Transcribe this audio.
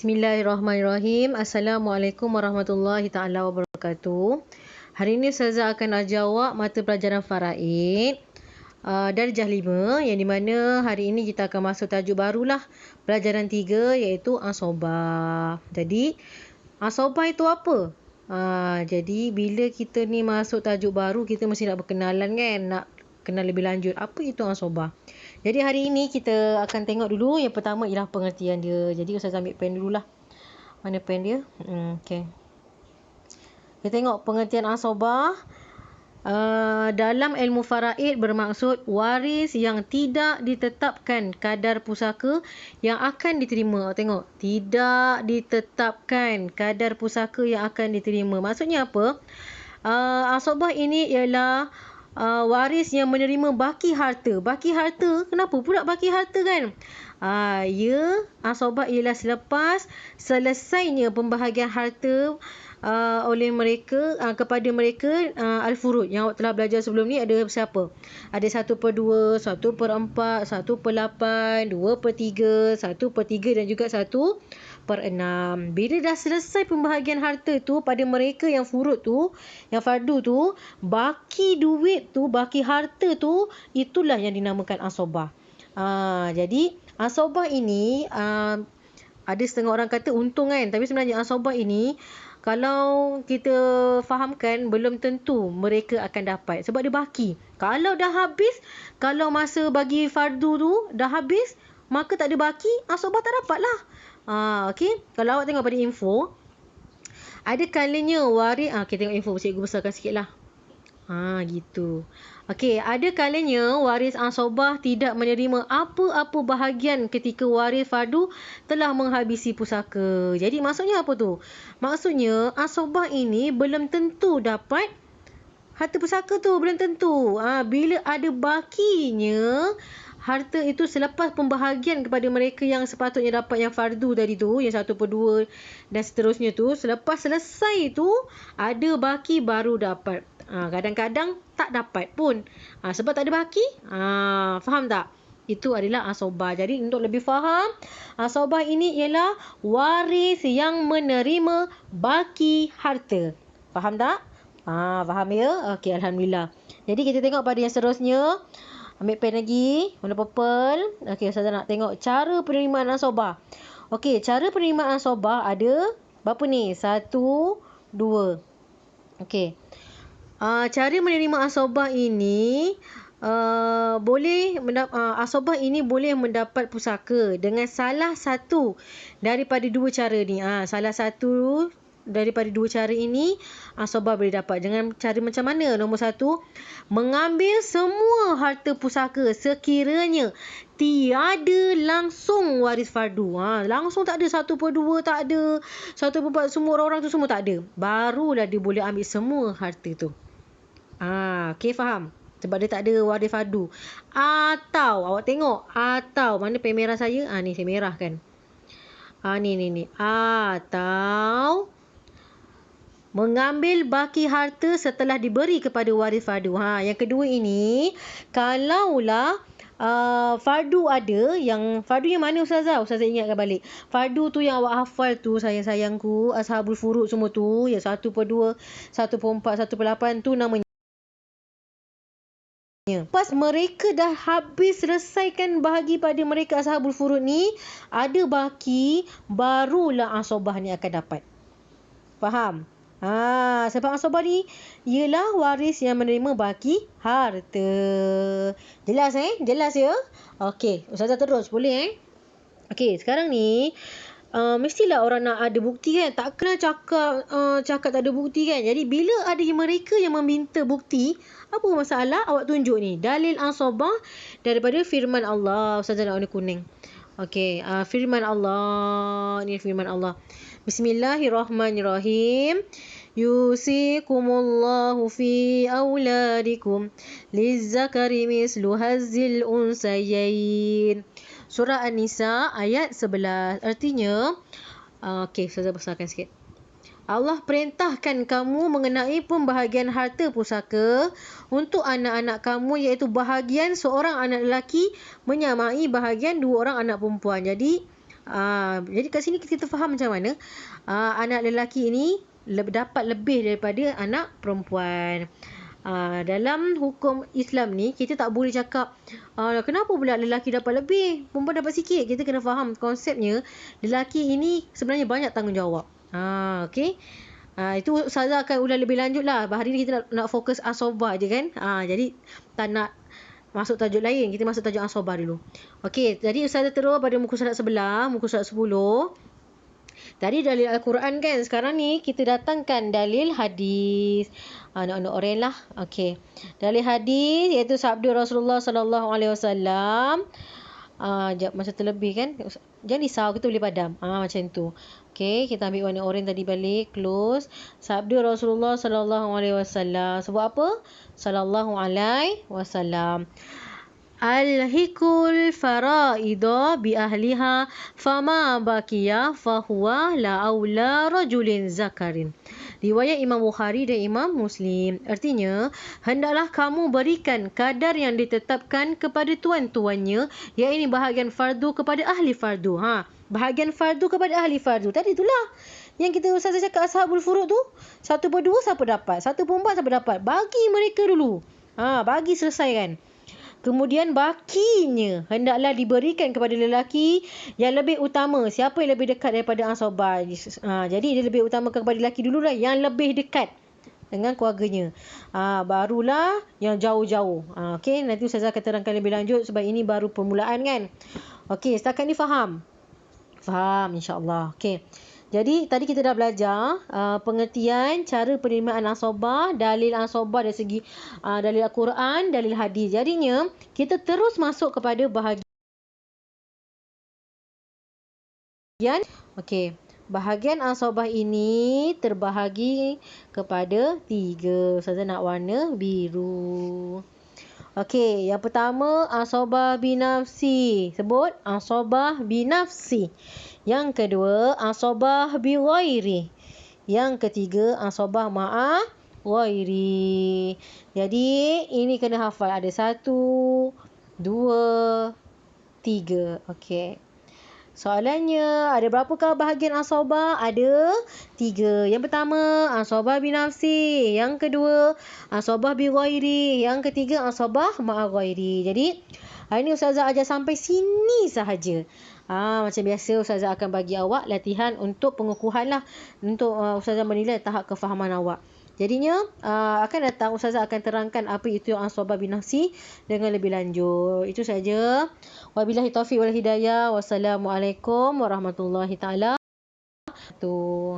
Bismillahirrahmanirrahim. Assalamualaikum warahmatullahi taala wabarakatuh. Hari ini Ustazah akan ajar awak mata pelajaran faraid darjah 5, yang di mana hari ini kita akan masuk tajuk barulah, pelajaran 3, iaitu asobah. Jadi asobah itu apa? Jadi bila kita ni masuk tajuk baru, kita mesti nak berkenalan kan, nak kenal lebih lanjut apa itu asobah. Jadi hari ini kita akan tengok dulu, yang pertama ialah pengertian dia. Jadi Ustazah ambil pen dululah. Mana pen dia? Okey. Kita tengok pengertian asobah. Dalam ilmu faraid bermaksud waris yang tidak ditetapkan kadar pusaka yang akan diterima. Tengok, tidak ditetapkan kadar pusaka yang akan diterima. Maksudnya apa? Asobah ini ialah waris yang menerima baki harta. Baki harta, kenapa pula baki harta kan? Asobah ialah selepas selesainya pembahagian harta oleh mereka kepada mereka al-furud yang awak telah belajar sebelum ni. Ada siapa? Ada 1/2, 1/4, 1/8, 2/3, 1/3 dan juga 1/6. Bila dah selesai pembahagian harta tu pada mereka yang furud tu, yang fardu tu, baki duit tu, baki harta tu, itulah yang dinamakan asobah. Jadi asobah ini ada setengah orang kata untung kan, tapi sebenarnya asobah ini kalau kita fahamkan, belum tentu mereka akan dapat sebab dia baki. Kalau dah habis, kalau masa bagi fardu tu dah habis, maka tak ada baki, asobah tak dapat lah. Okey, kalau awak tengok pada info, ada kalanya waris, kita tengok info, cikgu besarkan sikit lah. Gitu. Okey, ada kalanya waris asobah tidak menerima apa-apa bahagian ketika waris fardu telah menghabisi pusaka. Jadi maksudnya apa tu? Maksudnya asobah ini belum tentu dapat harta pusaka tu, belum tentu. Bila ada bakinya harta itu selepas pembahagian kepada mereka yang sepatutnya dapat yang fardu tadi tu, yang 1/2 dan seterusnya tu, selepas selesai tu ada baki baru dapat. Kadang-kadang tak dapat pun sebab tak ada baki. Faham tak? Itu adalah asobah. Jadi untuk lebih faham, asobah ini ialah waris yang menerima baki harta. Faham tak? Faham ya? Okey, alhamdulillah. Jadi kita tengok pada yang seterusnya. Ambil pen lagi, warna purple. Okey, Ustazah nak tengok cara penerimaan asobah. Okey, cara penerimaan asobah ada berapa ni? 1, 2. Okey. Cara menerima asobah ini asobah ini boleh mendapat pusaka dengan salah satu daripada dua cara ni. Salah satu daripada dua cara ini asobah boleh dapat. Dengan cara macam mana? Nombor 1, mengambil semua harta pusaka sekiranya tiada langsung waris fardu. Langsung tak ada 1/2, tak ada 1/4, semua orang-orang tu semua tak ada. Barulah dia boleh ambil semua harta tu. Okey, faham? Sebab dia tak ada waris fardu. Atau awak tengok, atau mana pen merah saya? Ni saya merah kan. Ni. Atau mengambil baki harta setelah diberi kepada waris fardu. Yang kedua ini, kalaulah fardu ada, yang fardu yang mana Ustazah? Ustazah ingatkan balik. Fardu tu yang awak hafal tu, sayang-sayangku, ashabul furud semua tu, yang 1/2, 1/4, 1/8 tu namanya. Pas mereka dah habis selesaikan bahagi pada mereka ashabul furud ni, ada baki, barulah asobah ni akan dapat. Faham? Sebab asobah ni ialah waris yang menerima baki harta. Jelas Jelas ya? Okey, Ustazah terus boleh Okey, sekarang ni mestilah orang nak ada bukti kan. Tak kena cakap tak ada bukti kan. Jadi bila ada mereka yang meminta bukti, apa masalah awak tunjuk ni dalil asobah daripada firman Allah. Ustazah nak warna kuning. Okey, firman Allah. Ni firman Allah. Bismillahirrahmanirrahim. Yusikumullahu fi auladikum lizzakari mislu hazzil unsayain. Surah An-Nisa ayat 11. Artinya, okey, saya besarkan sikit. Allah perintahkan kamu mengenai pembahagian harta pusaka untuk anak-anak kamu, iaitu bahagian seorang anak lelaki menyamai bahagian dua orang anak perempuan. Jadi Jadi kat sini kita faham macam mana anak lelaki ini dapat lebih daripada anak perempuan. Dalam hukum Islam ni kita tak boleh cakap kenapa pula lelaki dapat lebih, perempuan dapat sikit. Kita kena faham konsepnya lelaki ini sebenarnya banyak tanggungjawab. Okey. Itu Ustazah akan ulang lebih lanjut lah. Hari ni kita nak fokus asobah je kan. Jadi tak nak masuk tajuk lain. Kita masuk tajuk asobah dulu. Okey, jadi Ustazah terus pada muka surat sebelah, muka surat 10. Tadi dalil Al-Quran kan. Sekarang ni kita datangkan dalil hadis. Nak orang lah. Okey. Dalil hadis iaitu sabda Rasulullah sallallahu alaihi wasallam. Masa terlebih kan. Jangan risau, kita boleh padam. Macam tu. Okey, kita ambil warna oren tadi balik, close. Sabda Rasulullah sallallahu alaihi wasallam. Sebut apa? Sallallahu alaihi wasallam. Al-hikul faraida bi ahliha fama bakiya fahuwa la aula rajulin zakarin. Riwayat Imam Bukhari dan Imam Muslim. Artinya, hendaklah kamu berikan kadar yang ditetapkan kepada tuan-tuannya, iaitu bahagian fardu kepada ahli fardu. Bahagian fardu kepada ahli fardu. Tadi itulah yang kita Ustazah cakap ashabul furud tu. 1/2 siapa dapat? 1/4 siapa dapat? Bagi mereka dulu. Bagi selesai kan. Kemudian bakinya hendaklah diberikan kepada lelaki yang lebih utama. Siapa yang lebih dekat daripada asobah? Jadi dia lebih utama kepada lelaki dulu lah, yang lebih dekat dengan keluarganya. Barulah yang jauh-jauh. Okey, nanti Ustazah akan terangkan lebih lanjut sebab ini baru permulaan kan. Okey, setakat ni faham? Faham insya-Allah. Okey. Jadi tadi kita dah belajar pengertian cara penerimaan asobah, dalil asobah dari segi dalil Al-Quran, dalil hadis. Jadinya kita terus masuk kepada bahagian bahagian asobah ini terbahagi kepada 3. Ustazah nak warna biru. Okey, yang pertama asobah binafsi. Sebut asobah binafsi. Yang kedua, asobah bi ghairi. Yang ketiga, asobah ma'a ghairi. Jadi, ini kena hafal. Ada 1, 2, 3. Okey. Soalannya, ada berapakah bahagian asobah? Ada 3. Yang pertama, asobah binafsi. Yang kedua, asobah bi ghairi. Yang ketiga, asobah ma'a ghairi. Jadi, hari ni Ustazah ajar sampai sini sahaja. Macam biasa Ustazah akan bagi awak latihan untuk pengukuhan lah. Untuk Ustazah menilai tahap kefahaman awak. Jadinya akan datang Ustazah akan terangkan apa itu asobah binafsi dengan lebih lanjut. Itu saja. Wabillahi taufiq wal hidayah. Wassalamualaikum warahmatullahi taala wabarakatuh.